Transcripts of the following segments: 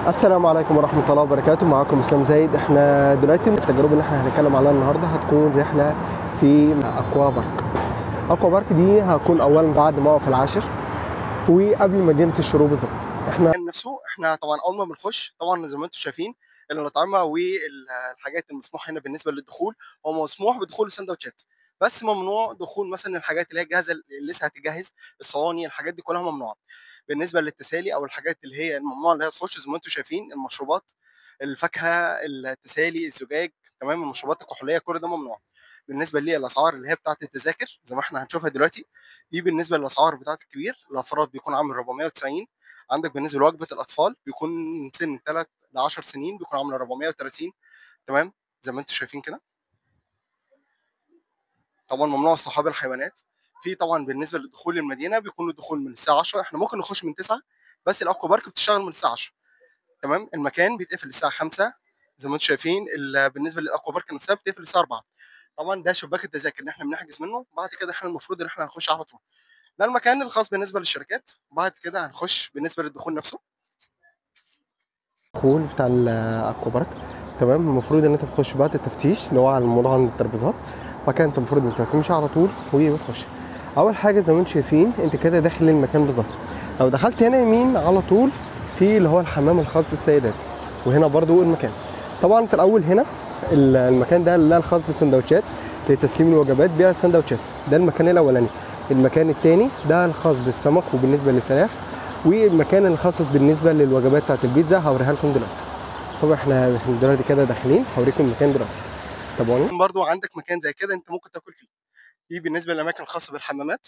السلام عليكم ورحمة الله وبركاته. معاكم اسلام زايد. احنا دلوقتي التجربة اللي احنا هنتكلم عليها النهارده هتكون رحلة في اكوا بارك. اكوا بارك دي هكون اولا بعد موقف العاشر وقبل مدينة الشروق بالظبط. احنا نفسه احنا طبعا اول ما بنخش طبعا زي ما انتم شايفين الاطعمه والحاجات المسموح هنا بالنسبه للدخول. هو مسموح بدخول السندوتشات، بس ممنوع دخول مثلا الحاجات اللي هي الجاهزه اللي لسه هتتجهز، الصواني، الحاجات دي كلها ممنوعه. بالنسبه للتسالي او الحاجات اللي هي الممنوعه اللي هي تخش زي ما انتم شايفين، المشروبات، الفاكهه، التسالي، الزجاج، تمام، المشروبات الكحوليه، كل ده ممنوع. بالنسبه للاسعار اللي هي بتاعه التذاكر زي ما احنا هنشوفها دلوقتي، دي بالنسبه للاسعار بتاعه الكبير الافراد بيكون عامل 490. عندك بالنسبه لوجبه الاطفال بيكون من سن 3 ل 10 سنين بيكون عامله 430. تمام، زي ما انتم شايفين كده. طبعا ممنوع اصطحاب الحيوانات. في طبعا بالنسبه لدخول المدينه بيكون الدخول من الساعه 10، احنا ممكن نخش من 9، بس الاكوا بارك بتشتغل من الساعه 10. تمام، المكان بيتقفل الساعه 5. زي ما انتم شايفين بالنسبه للاكوا بارك نفسها بتقفل الساعه 4. طبعا ده شباك التذاكر اللي احنا بنحجز منه، بعد كده احنا المفروض ان احنا هنخش على طول. ده المكان الخاص بالنسبه للشركات. بعد كده هنخش بالنسبه للدخول نفسه. الدخول بتاع الاكوا بارك تمام. المفروض ان انت بتخش بعد التفتيش اللي هو على الموضوع عند الترابيزات، وبعد كده انت المفروض انت تمشي على طول وبتخش. اول حاجه زي ما انتم شايفين انت كده داخل المكان بالظبط. لو دخلت هنا يمين على طول في اللي هو الحمام الخاص بالسيدات، وهنا برضو المكان. طبعا في الاول هنا المكان ده اللي الخاص بالسندوتشات لتسليم الوجبات بيع السندوتشات، ده المكان الاولاني. المكان الثاني ده الخاص بالسمك وبالنسبه للفراخ، والمكان الخاص بالنسبه للوجبات بتاعت البيتزا هوريها لكم دلوقتي. طبعا احنا دلوقتي كده داخلين هوريكم المكان دلوقتي، تابعوني. برضو عندك مكان زي كده انت ممكن تاكل فيه. دي بالنسبه للاماكن الخاصه بالحمامات.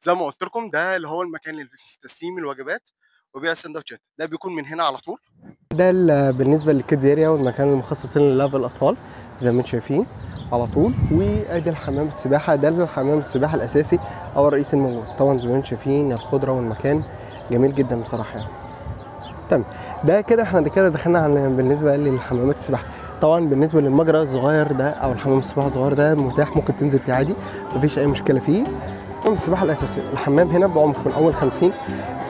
زي ما قلت لكم ده اللي هو المكان لتسليم الوجبات وبيع السندوتشات، ده بيكون من هنا على طول. ده بالنسبه للكيدز اريا والمكان المخصص للاطفال زي ما انتم شايفين على طول. وادي الحمام السباحه، ده الحمام السباحه الاساسي او الرئيسي الموجود. طبعا زي ما انتم شايفين الخضره والمكان جميل جدا بصراحه يعني. تمام، ده كده احنا كده دخلنا على بالنسبه للحمامات السباحه. طبعا بالنسبه للمجرى الصغير ده او الحمام السباحه الصغير ده متاح، ممكن تنزل فيه عادي مفيش اي مشكله فيه. حمام السباحه الاساسي الحمام هنا بعمق من اول 50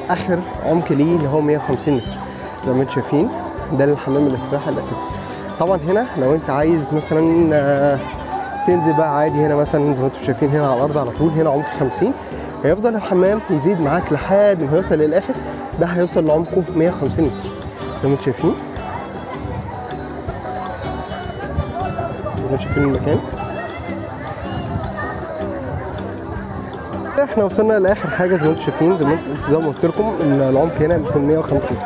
اخر عمق ليه اللي هو 150 متر زي ما انتم شايفين. ده الحمام السباحه الاساسي. طبعا هنا لو انت عايز مثلا تنزل بقى عادي، هنا مثلا زي ما انتم شايفين هنا على الارض على طول هنا عمق 50، هيفضل الحمام يزيد معاك لحد ما يوصل للاخر. ده هيوصل لعمقه 150 متر زي ما انتم شايفين. زي ما انتم شايفين المكان. احنا وصلنا لاخر حاجه زي ما انتم شايفين. زي ما قلت لكم العمق هنا بيكون 150.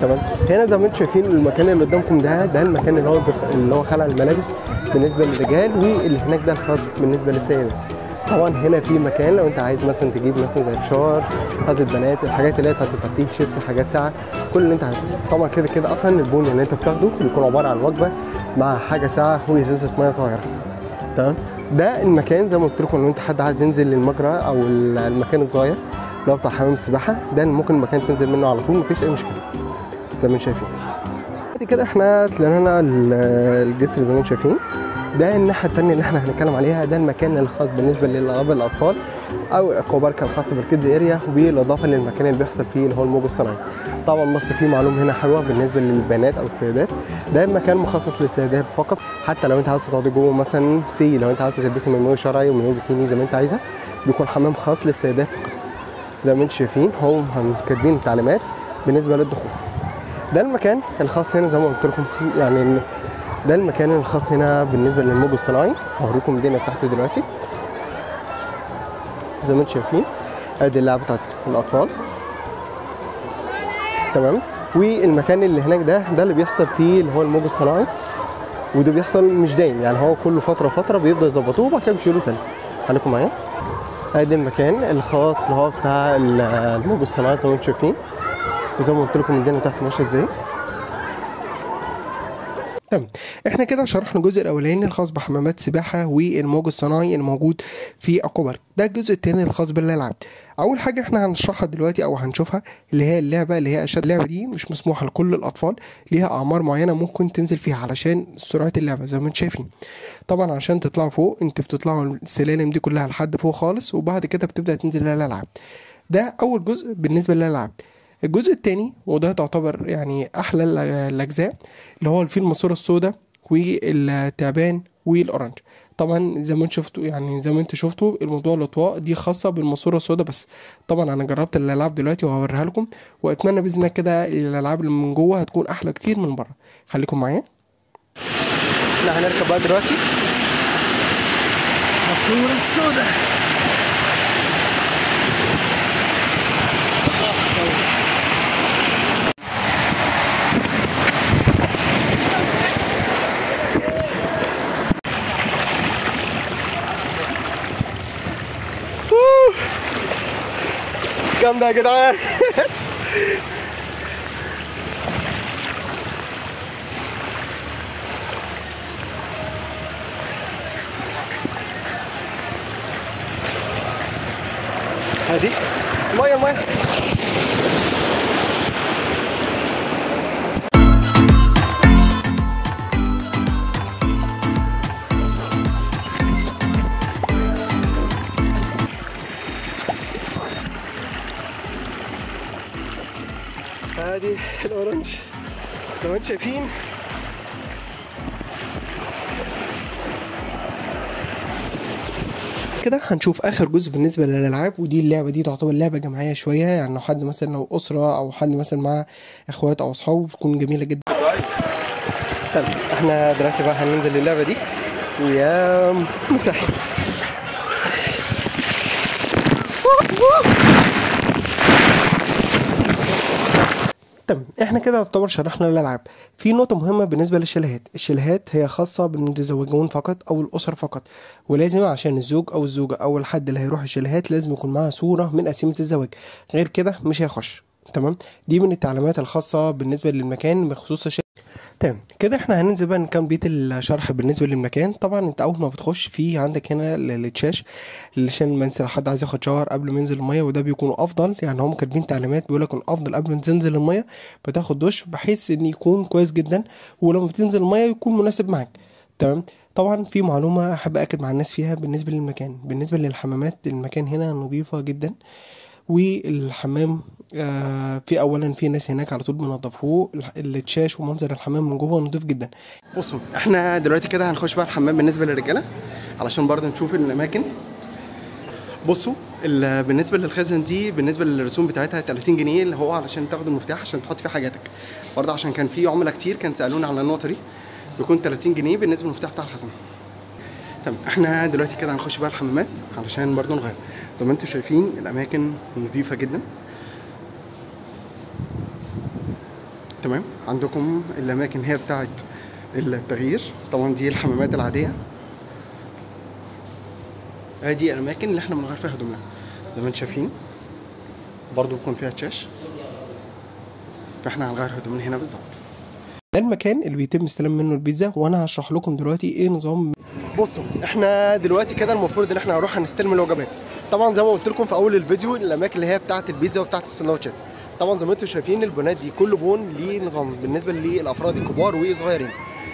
تمام، هنا زي ما انتم شايفين المكان اللي قدامكم ده المكان اللي هو خلع الملابس بالنسبه للرجال، واللي هناك ده الخاص بالنسبه للسيدات. طبعا هنا في مكان لو انت عايز مثلا تجيب مثلا زي فشار، غزل بنات، الحاجات اللي هي بتاعت التفتيش، شيبسي، حاجات ساعه، كل اللي انت عايزه. طبعا كده كده اصلا البني اللي انت بتاخده بيكون عباره عن وجبه مع حاجه ساعه وازازه ميه صغيره. تمام، ده المكان زي ما قلت لكم لو انت حد عايز ينزل للمجرى او المكان الصغير اللي هو بتاع حمام السباحه ده ممكن المكان تنزل منه على طول مفيش اي مشكله زي ما انتم شايفين. بعد كده احنا طلعنا الجسر زي ما انتم شايفين. ده الناحيه الثانيه اللي احنا هنتكلم عليها، ده المكان الخاص بالنسبه للالعاب الاطفال او اكوا بارك الخاص بالكيدز اريا، بالاضافه للمكان اللي بيحصل فيه اللي هو الموج الصناعي. طبعا بس في معلومه هنا حلوه بالنسبه للبنات او السيدات، ده مكان مخصص للسيدات فقط. حتى لو انت عايزه تقعدي جوه مثلا لو انت عايزه تلبسي مايو شرعي ومايو بيكيني زي ما انت عايزه، بيكون حمام خاص للسيدات فقط زي ما انتم شايفين. هم كاتبين التعليمات بالنسبه للدخول. ده المكان الخاص هنا زي ما قلت لكم يعني. ده المكان الخاص هنا بالنسبه للموج الصناعي. هوريكم الدنيا بتاعته دلوقتي زي ما انتم شايفين. ادي اللعبه بتاعت الاطفال. تمام، والمكان اللي هناك ده اللي بيحصل فيه اللي هو الموج الصناعي، وده بيحصل مش دايم يعني، هو كل فتره بيبدا يظبطوه وبعد كده بيشيلوه تاني. خليكم معايا. ادي المكان الخاص اللي هو بتاع الموج الصناعي زي ما انتم شايفين، وزي ما قلت لكم الدنيا تحت ماشيه ازاي. تمام، احنا كده شرحنا الجزء الاولاني الخاص بحمامات سباحه والموج الصناعي الموجود في اكوا بارك. ده الجزء الثاني الخاص بالالعاب. اول حاجه احنا هنشرحها دلوقتي او هنشوفها اللي هي اللعبه اللي هي اشد. اللعبه دي مش مسموحه لكل الاطفال، ليها اعمار معينه ممكن تنزل فيها علشان سرعه اللعبه زي ما انتم شايفين. طبعا عشان تطلعوا فوق انت بتطلعوا السلالم دي كلها لحد فوق خالص، وبعد كده بتبدا تنزل الالعاب. ده اول جزء بالنسبه للالعاب. الجزء التاني وده تعتبر يعني احلى الاجزاء، اللي هو فيه الماسوره السوداء والتعبان والاورنج. طبعا زي ما انتوا شفتوا، يعني زي ما انتوا شفتوا الموضوع الاطواق دي خاصه بالماسوره السوداء بس. طبعا انا جربت الالعاب دلوقتي وهوريها لكم، واتمنى باذن الله كده الالعاب اللي من جوه هتكون احلى كتير من بره. خليكم معايا. احنا هنركب بقى دلوقتي الماسوره السوداء. جامدة يا جدعان. هادي مية ادي الاورنج زي ما انتم شايفين. كده هنشوف اخر جزء بالنسبه للالعاب، ودي اللعبه دي تعتبر لعبه جماعيه شويه، يعني لو حد مثلا لو اسره او حد مثلا مع اخوات او اصحاب بتكون جميله جدا. طيب احنا دلوقتي بقى هننزل اللعبه دي ويا مساحه. تمام، احنا كده يعتبر شرحنا الالعاب. في نقطه مهمه بالنسبه للشاليهات. الشاليهات هي خاصه بالمتزوجون فقط او الاسر فقط، ولازم عشان الزوج او الزوجه او الحد اللي هيروح الشاليهات لازم يكون معاه صوره من قسيمه الزواج، غير كده مش هيخش. تمام، دي من التعليمات الخاصه بالنسبه للمكان بخصوص الشاليهات. تمام كده احنا هننزل بقى نكمل بقيه الشرح بالنسبه للمكان. طبعا انت اول ما بتخش في عندك هنا التشاش عشان ما لو حد عايز ياخد شاور قبل ما ينزل الميه، وده بيكون افضل. يعني هم كاتبين تعليمات بيقول لك افضل قبل ما تنزل الميه بتاخد دش، بحيث ان يكون كويس جدا، ولما بتنزل الميه يكون مناسب معاك. تمام. طبعا في معلومه احب اكد مع الناس فيها بالنسبه للمكان، بالنسبه للحمامات المكان هنا نظيفه جدا، والحمام في اولا في ناس هناك على طول بينضفوه. التشاش ومنظر الحمام من جوه نضيف جدا. بصوا احنا دلوقتي كده هنخش بقى الحمام بالنسبه للرجاله علشان برضه نشوف الاماكن. بصوا بالنسبه للخزن دي بالنسبه للرسوم بتاعتها 30 جنيه اللي هو علشان تاخد المفتاح عشان تحط فيه حاجاتك. برضه عشان كان في عملاء كتير كان سالونا على النقطه دي، بيكون 30 جنيه بالنسبه للمفتاح بتاع الخزنه. تمام، احنا دلوقتي كده هنخش بقى الحمامات علشان برضه نغير. زي ما انتم شايفين الاماكن نظيفه جدا. تمام، عندكم الاماكن هي بتاعت التغيير. طبعا دي الحمامات العاديه، ادي الاماكن اللي احنا بنغير فيها هدومنا. زي ما انتم شايفين برضه بيكون فيها تشاش، فاحنا هنغير هدومنا هنا بالظبط. ده المكان اللي بيتم استلام منه البيتزا، وانا هشرح لكم دلوقتي ايه نظام. بصوا احنا دلوقتي كده المفروض ان احنا هنروح هنستلم الوجبات. طبعا زي ما قلت لكم في اول الفيديو الاماكن اللي هي بتاعه البيتزا وبتاعه السندوتشات. طبعا زي ما انتم شايفين البونات دي كل بون ليه نظام بالنسبه للافراد الكبار وصغيرين.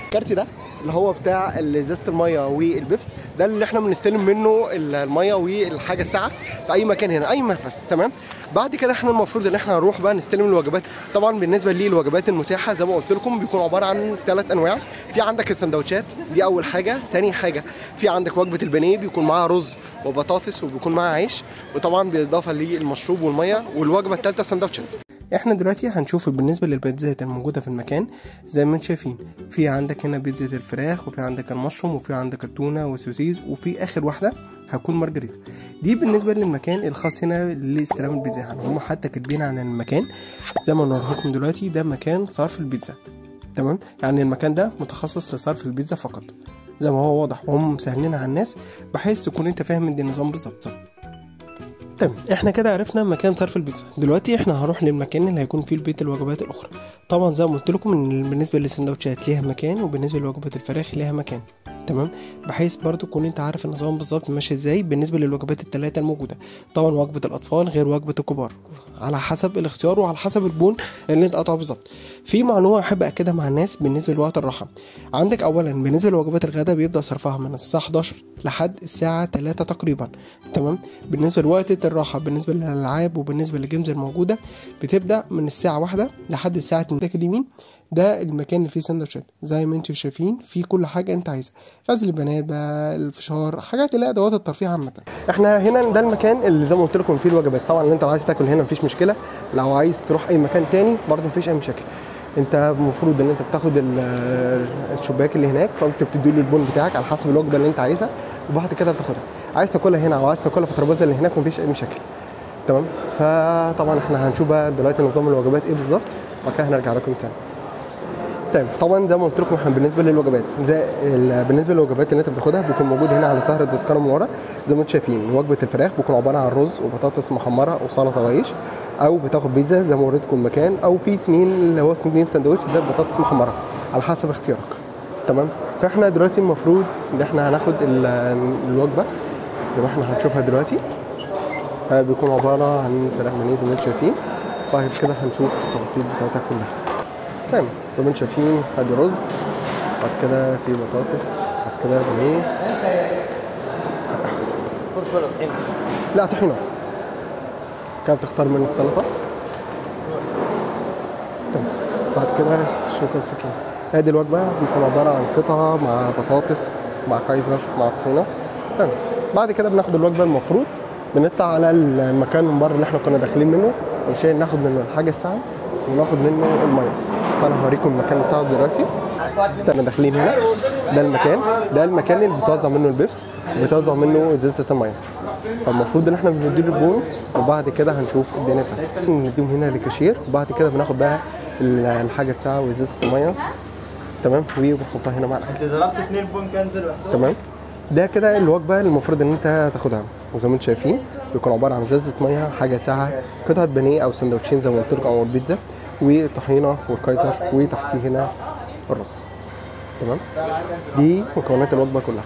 الكارت ده اللي هو بتاع ازازه الميه والبيبس، ده اللي احنا بنستلم منه الميه والحاجه الساعه في اي مكان هنا اي منفذ. تمام، بعد كده احنا المفروض ان احنا هنروح بقى نستلم الوجبات. طبعا بالنسبه للوجبات المتاحه زي ما قلت لكم بيكون عباره عن 3 انواع. في عندك السندوتشات دي اول حاجه، تاني حاجه في عندك وجبه البانيه بيكون معاها رز وبطاطس وبيكون معاها عيش، وطبعا بالاضافه للمشروب والميه. والوجبه الثالثه سندوتشات. احنا دلوقتي هنشوف بالنسبه للبيتزات الموجوده في المكان. زي ما انتم شايفين في عندك هنا بيتزا الفراخ، وفي عندك المشروم، وفي عندك التونه والسوسيس، وفي اخر واحده هتكون مارجريتا. دي بالنسبه للمكان الخاص هنا لاستلام البيتزا. يعني هم حتى كاتبين عن المكان زي ما نوريه لكم دلوقتي، ده مكان صرف البيتزا. تمام، يعني المكان ده متخصص لصرف البيتزا فقط زي ما هو واضح، وهم مسهلين على الناس بحيث تكون انت فاهم ان النظام بالظبط. تمام، احنا كده عرفنا مكان صرف البيتزا. دلوقتي احنا هنروح للمكان اللي هيكون فيه البيت الوجبات الاخرى. طبعا زي ما قلت لكم ان بالنسبه للسندوتشات ليها مكان، وبالنسبه لوجبات الفراخ ليها مكان. تمام، بحيث برضو تكون انت عارف النظام بالظبط ماشي ازاي بالنسبه للوجبات الثلاثه الموجوده. طبعا وجبه الاطفال غير وجبه الكبار، على حسب الاختيار وعلى حسب البون اللي انت قاطعه بالظبط. في معلومه احب اكدها مع الناس بالنسبه لوقت الراحه. عندك اولا بالنسبه لوجبات الغداء بيبدا صرفها من الساعه 11 لحد الساعه 3 تقريبا. تمام، بالنسبه لوقت الراحه بالنسبه للالعاب وبالنسبه للجيمز الموجوده بتبدا من الساعه 1 لحد الساعه 2. اليمين ده المكان اللي فيه سندوتشات زي ما انتم شايفين، فيه كل حاجه انت عايزها، غزل البنات بقى، الفشار، حاجات اللي هي ادوات الترفيه عامه. احنا هنا ده المكان اللي زي ما قلت لكم فيه الوجبات. طبعا اللي انت عايز تاكل هنا مفيش مشكله، لو عايز تروح اي مكان تاني برضه مفيش اي مشاكل. انت المفروض ان انت بتاخد الشباك اللي هناك، فانت بتديله البون بتاعك على حسب الوجبه اللي انت عايزها، وبعد كده بتاخدها. عايز تاكلها هنا او عايز تاكلها في الترابيزه اللي هناك مفيش اي مشاكل. تمام، فطبعا احنا هنشوف بقى دلوقتي نظام الوجبات ايه بالظبط، وبعد كده هنرجع لكم تاني. طيب طبعا زي ما قلت لكم احنا بالنسبه للوجبات بالنسبه للوجبات اللي انت بتاخدها بيكون موجود هنا على سهره التذكره من ورا. زي ما انتم شايفين وجبه الفراخ بيكون عباره عن رز وبطاطس محمره وسلطه وعيش، او بتاخد بيتزا زي ما وريتكم المكان، او في اتنين اللي هو 2 سندوتش زي بطاطس محمره على حسب اختيارك. تمام، فاحنا دلوقتي المفروض ان احنا هناخد الوجبه زي ما احنا هنشوفها دلوقتي. بيكون عباره عن فراخ بانيه زي ما انتم شايفين، بعد كده هنشوف التفاصيل بتاعتها كلها. تمام، زي ما انتم شايفين ادي رز، بعد كده في بطاطس، بعد كده بانيه، لا طحينه، كده بتختار من السلطه. تمام، بعد كده الشوكه والسكينه. ادي الوجبه بيكون عباره عن قطعه مع بطاطس مع كايزر مع طحينه. تمام، بعد كده بناخد الوجبه المفروض بنطلع على المكان من بره اللي احنا كنا داخلين منه عشان ناخد منه الحاجه الساعه وناخد منه الميه. فانا هوريكم المكان بتاعه دلوقتي. احنا داخلين هنا، ده المكان اللي بيتوزع منه البيبس، بيتوزع منه ازازه الميه. فالمفروض ان احنا بنديله البون، وبعد كده هنشوف الدنيا بتاعتنا. نديهم هنا للكاشير، وبعد كده بناخد بقى الحاجه الساعه وازازه الميه. تمام، وبنحطها هنا مع الاكل. انت ضربت 2 بون كانزل وحده. تمام، ده كده الوجبه اللي المفروض ان انت تاخدها. وزي ما انتم شايفين بيكون عباره عن ازازه ميه، حاجه ساعه، قطعه بانيه او سندوتشين زي ما قلت لكم او البيتزا، والطحينه والكايزر، وتحتيه هنا الرز. تمام، دي مكونات الوجبه كلها.